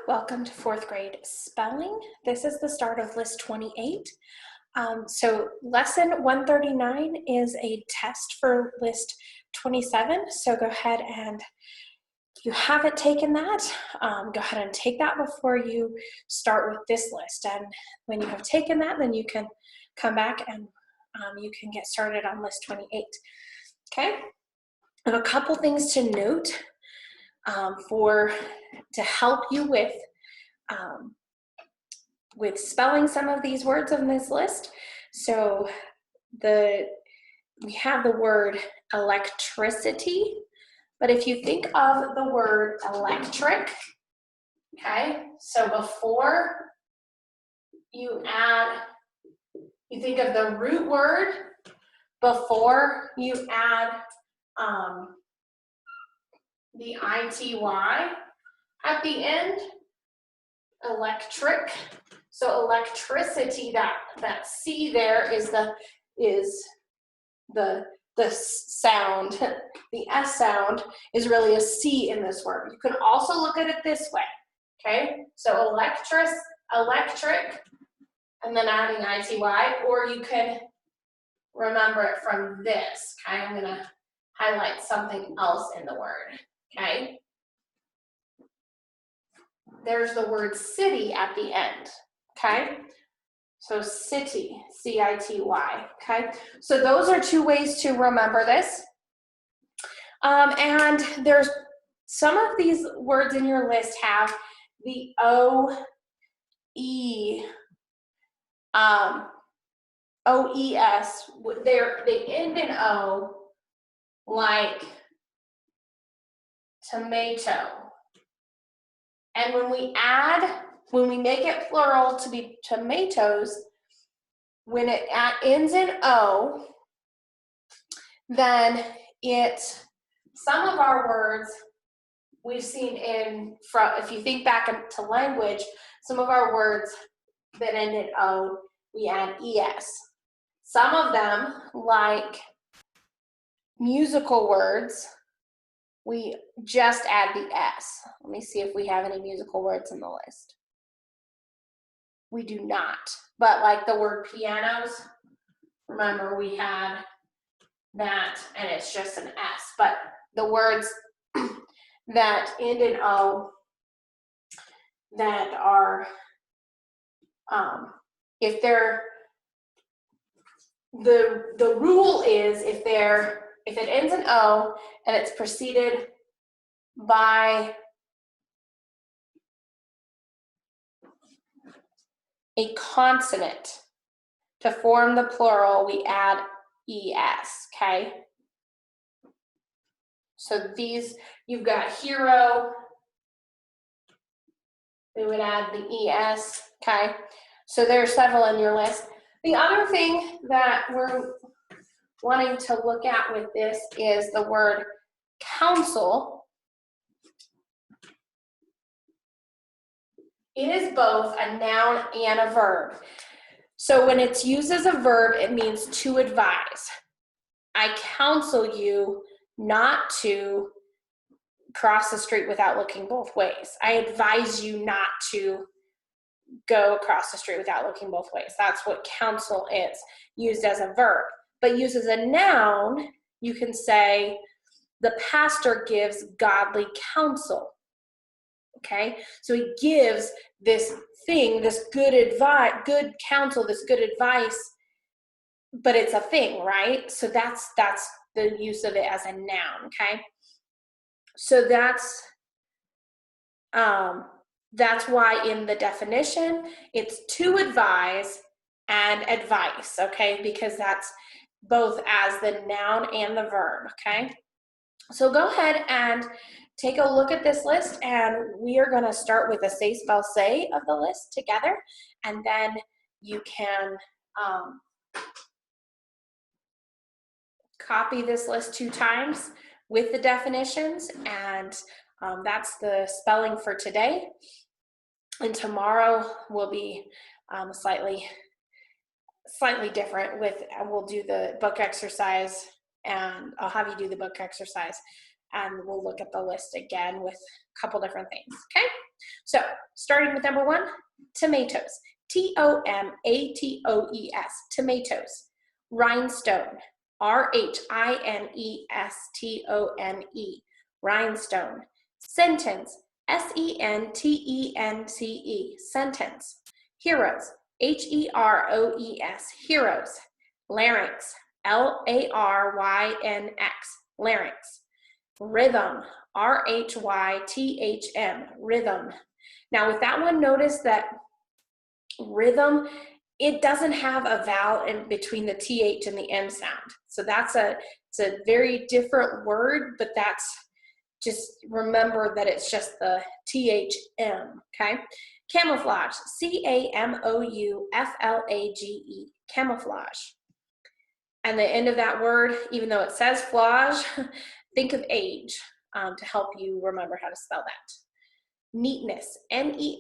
welcome to fourth grade spelling. This is the start of list 28. So lesson 139 is a test for list 27. So go ahead and if you haven't taken that, go ahead and take that before you start with this list. And when you have taken that, then you can come back and you can get started on list 28. Okay, I have a couple things to note to help you with spelling some of these words on this list. So we have the word electricity, but if you think of the word electric, okay, so before you think of the root word before you add the ITY at the end, electric. So electricity, that C there is the sound. The S sound is really a C in this word. You can also look at it this way, okay? So electric, and then adding ITY, or you could remember it from this, okay? I'm gonna highlight something else in the word, okay? There's the word city at the end, okay? So city, C-I-T-Y, okay? So those are two ways to remember this. And there's some of these words in your list have the O-E, O-E-S, they end in O, like tomato. And when we make it plural to be tomatoes, when it ends in O, then some of our words we've seen if you think back to language, some of our words that end in O, we add ES. Some of them, like musical words, we just add the S. Let me see if we have any musical words in the list. We do not. But like the word pianos, remember we had that and it's just an S. But the words that end in O that are, if they're, the rule is if it ends in O and it's preceded by a consonant to form the plural, we add ES, okay? So these, you've got hero, we would add the ES, okay? So there are several in your list. The other thing that we're wanting to look at with this is the word counsel. It is both a noun and a verb. So when it's used as a verb, it means to advise. I counsel you not to cross the street without looking both ways. I advise you not to go across the street without looking both ways. That's what counsel is, used as a verb. But used as a noun, you can say, the pastor gives godly counsel. Okay, so he gives this thing, this good advice, good counsel, this good advice, but it's a thing, right? So that's the use of it as a noun, okay? So that's why in the definition, it's to advise and advice, okay? Because that's both as the noun and the verb, okay? So go ahead and take a look at this list, and we are gonna start with a say, spell, say of the list together, and then you can copy this list 2 times with the definitions, and that's the spelling for today. And tomorrow will be slightly different we'll do the book exercise, and I'll have you do the book exercise, and we'll look at the list again with a couple different things, okay? So starting with number 1, tomatoes. Tomatoes, tomatoes. Rhinestone, rhinestone, rhinestone. Sentence, sentence, sentence. Heroes, heroes, heroes. Larynx, larynx, larynx. Rhythm, rhythm, rhythm. Now with that one, notice that rhythm, it doesn't have a vowel in between the TH and the M sound. So it's a very different word, but that's just remember that it's just the THM, okay? Camouflage, camouflage, camouflage. And the end of that word, even though it says flage, think of age to help you remember how to spell that. Neatness, neatness,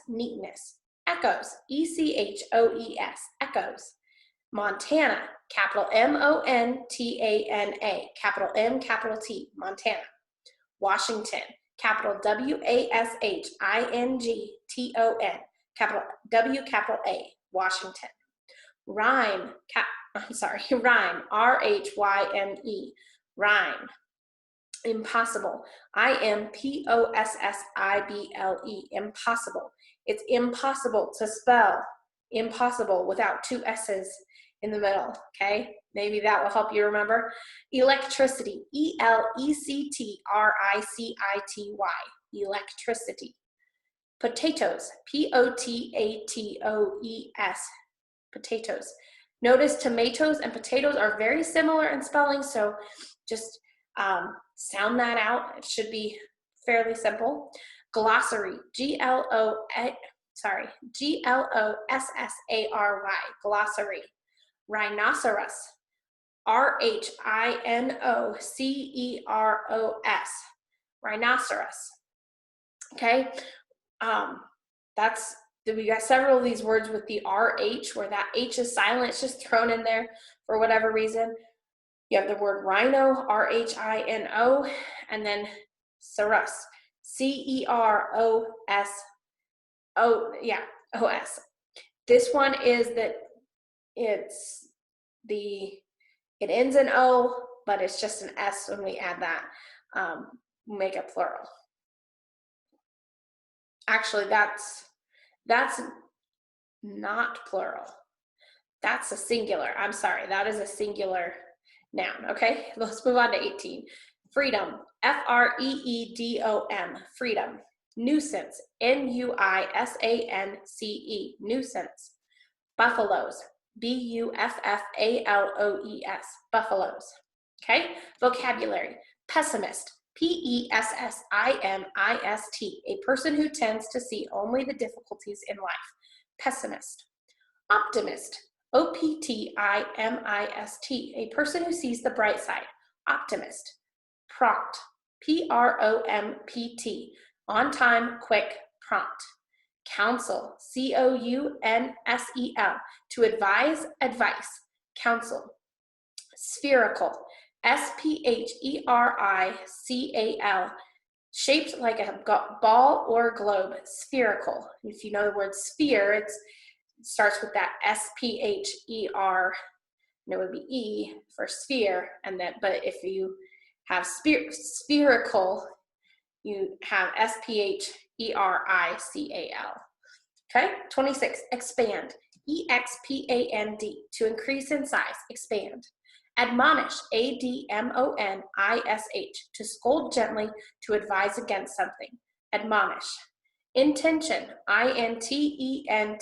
neatness. Echoes, echoes, echoes. Montana, capital Montana, capital M, capital T, Montana. Washington, capital Washington, capital W, capital A, Washington. Rhyme, rhyme, rhyme, rhyme. Impossible, impossible, impossible. It's impossible to spell impossible without 2 S's in the middle, okay? Maybe that will help you remember. Electricity, electricity, electricity. Potatoes, potatoes, potatoes. Notice tomatoes and potatoes are very similar in spelling, so just sound that out. It should be fairly simple. Glossary, Glossary, glossary. Rhinoceros, rhinoceros, rhinoceros. Okay, we got several of these words with the RH where that H is silent. It's just thrown in there for whatever reason. You have the word rhino, rhino, and then ceros, ceros, os. This one is that it ends in O, but it's just an S when we add that, make it plural. Actually, that's not plural. That's a singular. I'm sorry, that is a singular noun, okay? Let's move on to 18. Freedom, freedom, freedom. Nuisance, nuisance, nuisance. Buffaloes, buffaloes, buffaloes. Okay, vocabulary. Pessimist, pessimist, a person who tends to see only the difficulties in life. Pessimist. Optimist, optimist, a person who sees the bright side. Optimist. Prompt, prompt, on time, quick, prompt. Counsel, counsel, to advise, advice, counsel. Spherical, spherical, shaped like a ball or globe, spherical. If you know the word sphere, it starts with that spher, and it would be E for sphere, and then, but if you have spherical, you have spherical. Okay, 26, expand, expand, to increase in size, expand. Admonish, admonish, to scold gently, to advise against something, admonish. Intention, intention,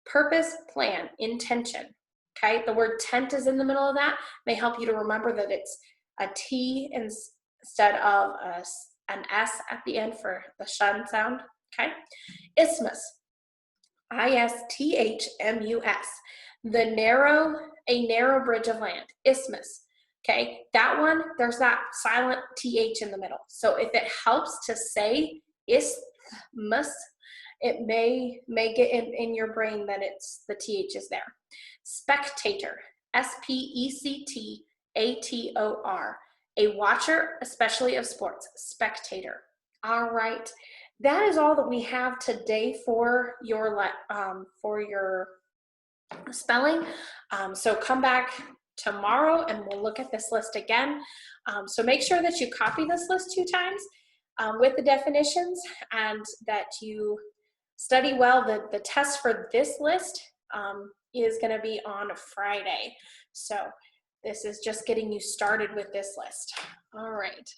purpose, plan, intention. Okay, the word tent is in the middle of that. May help you to remember that it's a T instead of an S at the end for the shun sound. Okay, isthmus, isthmus, a narrow bridge of land, isthmus. Okay, that one, there's that silent TH in the middle. So if it helps to say isthmus, it may get in your brain that it's the TH is there. Spectator, spectator, a watcher, especially of sports, spectator. All right. That is all that we have today for your spelling. So come back tomorrow and we'll look at this list again. So make sure that you copy this list 2 times with the definitions, and that you study well. The test for this list is going to be on Friday. So this is just getting you started with this list. All right.